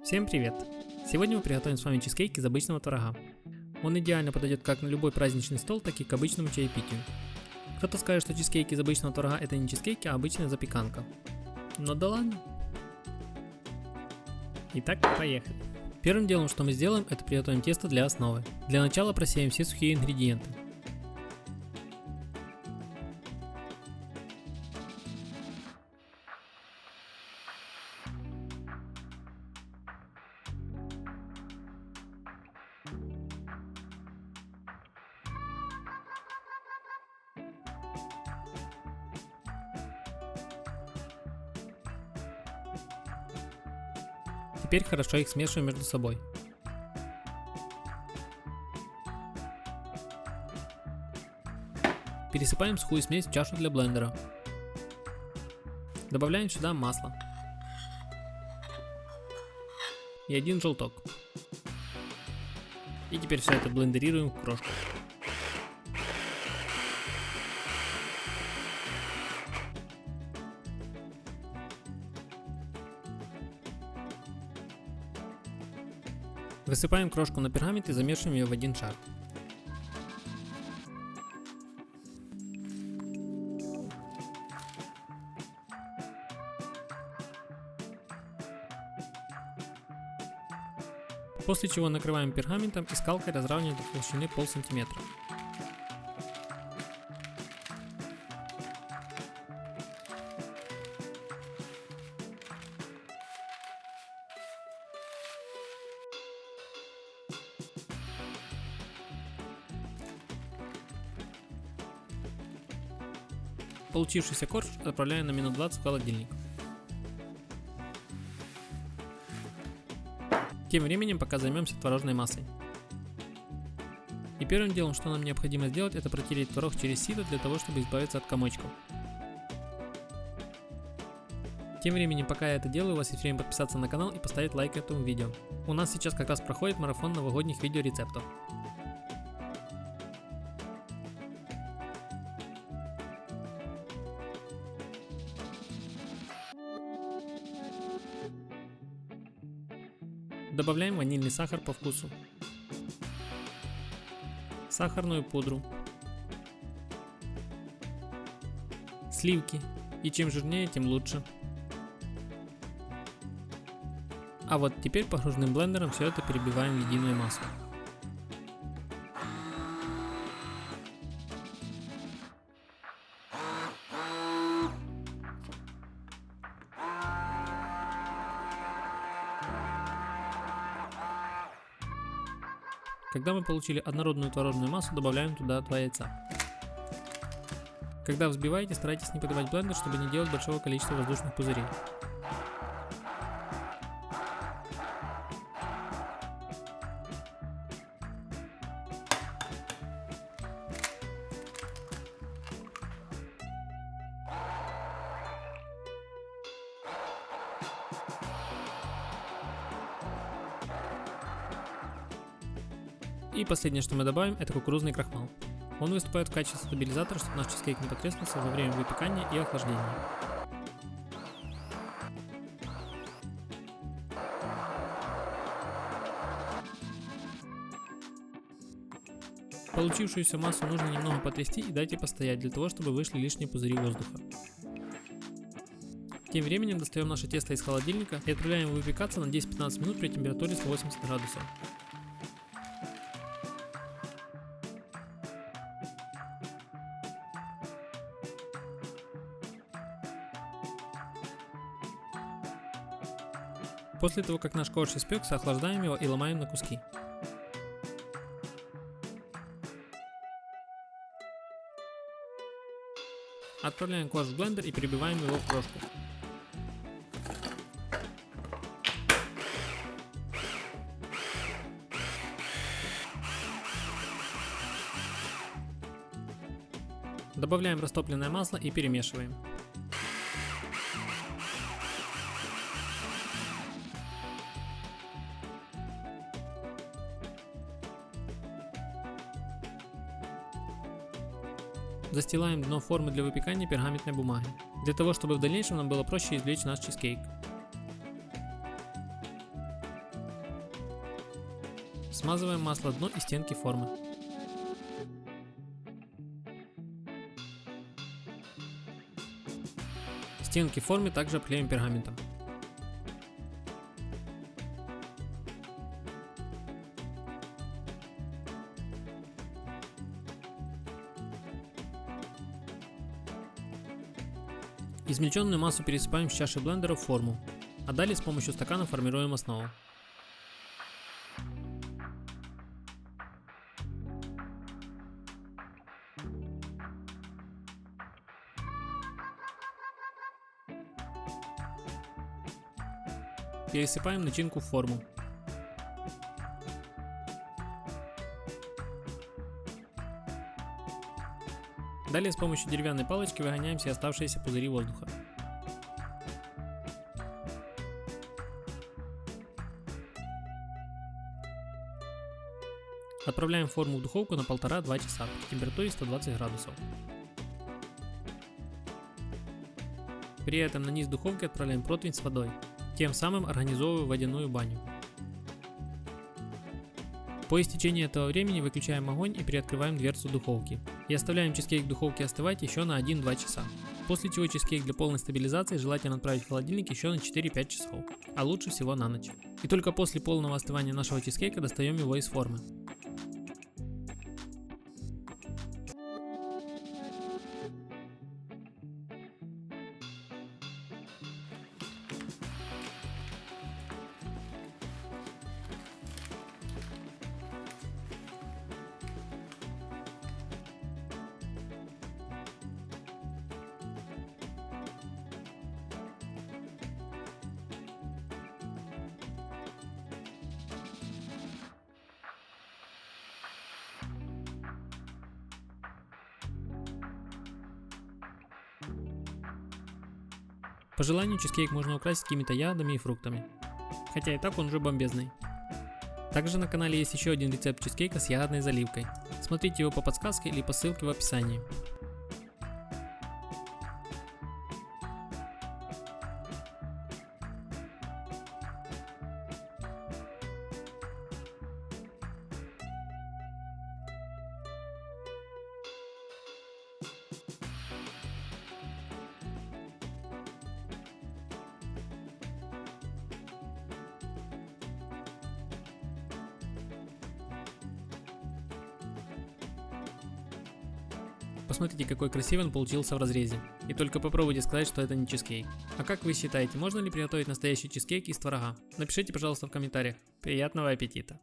Всем привет! Сегодня мы приготовим с вами чизкейк из обычного творога. Он идеально подойдет как на любой праздничный стол, так и к обычному чаепитию. Кто-то скажет, что чизкейк из обычного творога это не чизкейк, а обычная запеканка. Но да ладно. Итак, поехали. Первым делом, что мы сделаем, это приготовим тесто для основы. Для начала просеем все сухие ингредиенты. Теперь хорошо их смешиваем между собой. Пересыпаем сухую смесь в чашу для блендера. Добавляем сюда масло. И один желток. И теперь все это блендерируем в крошку. Высыпаем крошку на пергамент и замешиваем ее в один шар. После чего накрываем пергаментом и скалкой разравниваем до толщины полсантиметра. Получившийся корж отправляем на минут 20 в холодильник. Тем временем пока займемся творожной массой. И первым делом, что нам необходимо сделать, это протереть творог через сито для того, чтобы избавиться от комочков. Тем временем, пока я это делаю, у вас есть время подписаться на канал и поставить лайк этому видео. У нас сейчас как раз проходит марафон новогодних видеорецептов. Добавляем ванильный сахар по вкусу, сахарную пудру, сливки, и чем жирнее, тем лучше. А вот теперь погружным блендером все это перебиваем в единую массу. Когда мы получили однородную творожную массу, добавляем туда 2 яйца. Когда взбиваете, старайтесь не подавать блендер, чтобы не делать большого количества воздушных пузырей. И последнее, что мы добавим, это кукурузный крахмал. Он выступает в качестве стабилизатора, чтобы наш чизкейк не потрескался во время выпекания и охлаждения. Получившуюся массу нужно немного потрясти и дайте постоять, для того, чтобы вышли лишние пузыри воздуха. Тем временем достаем наше тесто из холодильника и отправляем его выпекаться на 10-15 минут при температуре 180 градусов. После того, как наш корж испекся, охлаждаем его и ломаем на куски. Отправляем корж в блендер и перебиваем его в крошку. Добавляем растопленное масло и перемешиваем. Застилаем дно формы для выпекания пергаментной бумагой, для того, чтобы в дальнейшем нам было проще извлечь наш чизкейк. Смазываем масло дно и стенки формы. Стенки формы также обклеим пергаментом. Измельченную массу пересыпаем с чаши блендера в форму, а далее с помощью стакана формируем основу. Пересыпаем начинку в форму. Далее с помощью деревянной палочки выгоняем все оставшиеся пузыри воздуха. Отправляем форму в духовку на 1,5-2 часа при температуре 120 градусов. При этом на низ духовки отправляем противень с водой, тем самым организовывая водяную баню. По истечении этого времени выключаем огонь и приоткрываем дверцу духовки. И оставляем чизкейк в духовке остывать еще на 1-2 часа. После чего чизкейк для полной стабилизации желательно отправить в холодильник еще на 4-5 часов, а лучше всего на ночь. И только после полного остывания нашего чизкейка достаем его из формы. По желанию чизкейк можно украсить какими-то ягодами и фруктами, хотя и так он уже бомбезный. Также на канале есть еще один рецепт чизкейка с ягодной заливкой. Смотрите его по подсказке или по ссылке в описании. Посмотрите, какой красивый он получился в разрезе. И только попробуйте сказать, что это не чизкейк. А как вы считаете, можно ли приготовить настоящий чизкейк из творога? Напишите, пожалуйста, в комментариях. Приятного аппетита!